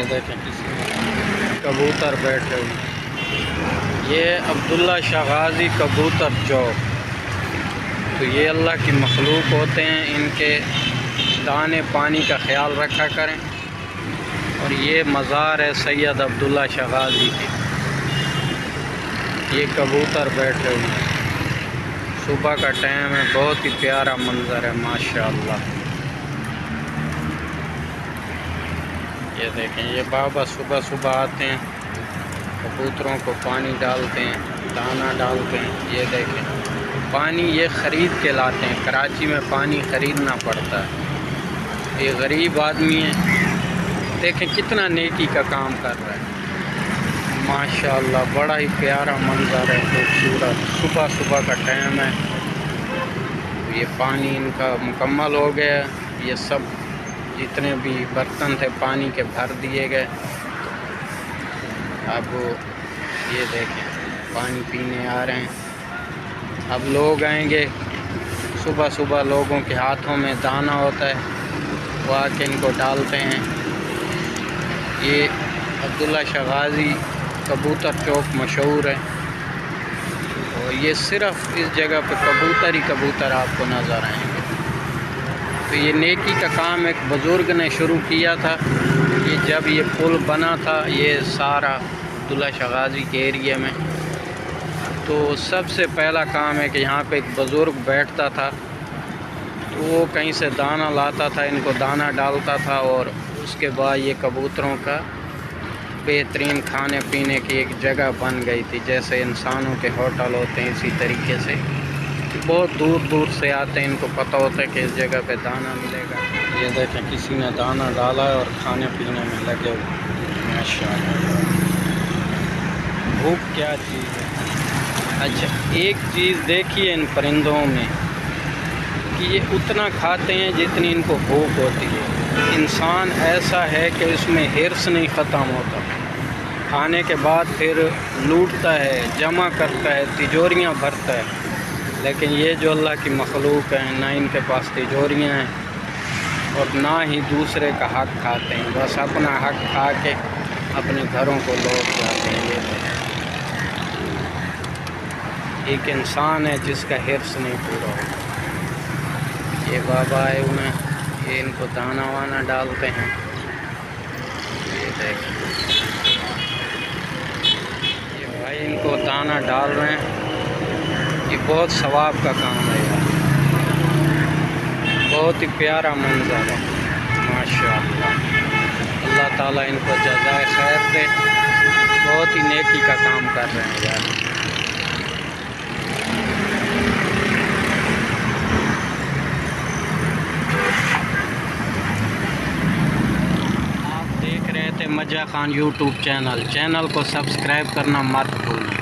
देखें किसी कबूतर बैठे हुए, ये अब्दुल्ला शाह गाज़ी कबूतर चौक। तो ये अल्लाह की मखलूक होते हैं, इनके दाने पानी का ख्याल रखा करें। और ये मज़ार है सैयद अब्दुल्ला शाह गाज़ी की। ये कबूतर बैठे हुए हैं, सुबह का टाइम है, बहुत ही प्यारा मंज़र है माशाअल्लाह। ये देखें, ये बाबा सुबह सुबह आते हैं, कबूतरों को पानी डालते हैं, दाना डालते हैं। ये देखें, पानी ये ख़रीद के लाते हैं, कराची में पानी ख़रीदना पड़ता है। ये गरीब आदमी है, देखें कितना नेकी का काम कर रहा है माशाअल्लाह। बड़ा ही प्यारा मंज़र है, खूबसूरत। सुबह सुबह का टाइम है, ये पानी इनका मुकम्मल हो गया। ये सब जितने भी बर्तन थे पानी के भर दिए गए। अब ये देखें, पानी पीने आ रहे हैं। अब लोग आएंगे, सुबह सुबह लोगों के हाथों में दाना होता है, वो आके इनको डालते हैं। ये अब्दुल्ला शाह गाज़ी कबूतर चौक मशहूर है, और ये सिर्फ़ इस जगह पे कबूतर ही कबूतर आपको नज़र आएंगे। तो ये नेकी का काम एक बुज़ुर्ग ने शुरू किया था कि जब ये पुल बना था, ये सारा अब्दुल्ला शाह गाज़ी के एरिया में, तो सबसे पहला काम है कि यहाँ पे एक बुज़ुर्ग बैठता था, तो वो कहीं से दाना लाता था, इनको दाना डालता था, और उसके बाद ये कबूतरों का बेहतरीन खाने पीने की एक जगह बन गई थी। जैसे इंसानों के होटल होते हैं, इसी तरीके से बहुत दूर दूर से आते हैं, इनको पता होता है कि इस जगह पे दाना मिलेगा। ये देखें, किसी ने दाना डाला है और खाने पीने में लगे हुए माशाअल्लाह। भूख क्या चीज़ है। अच्छा, एक चीज़ देखिए इन परिंदों में कि ये उतना खाते हैं जितनी इनको भूख होती है। इंसान ऐसा है कि इसमें हिर्स नहीं ख़त्म होता, खाने के बाद फिर लूटता है, जमा करता है, तिजोरियाँ भरता है। लेकिन ये जो अल्लाह की मखलूक हैं, ना इनके पास तिजोरियाँ हैं और ना ही दूसरे का हक़ खाते हैं, बस अपना हक़ खा के अपने घरों को लौट जाते हैं। ये एक इंसान है जिसका हिर्स नहीं पूरा होता। ये बाबा आए हुए हैं, ये इनको दाना वाना डालते हैं। ये देखें, ये भाई इनको दाना डाल रहे हैं। ये बहुत सवाब का काम है यार, बहुत ही प्यारा मंज़र है माशाअल्लाह। अल्लाह ताला इनको जज़ाए खैर दे, बहुत ही नेकी का काम कर रहे हैं यार। आप देख रहे थे मजा खान यूट्यूब चैनल को सब्सक्राइब करना मत भूलना।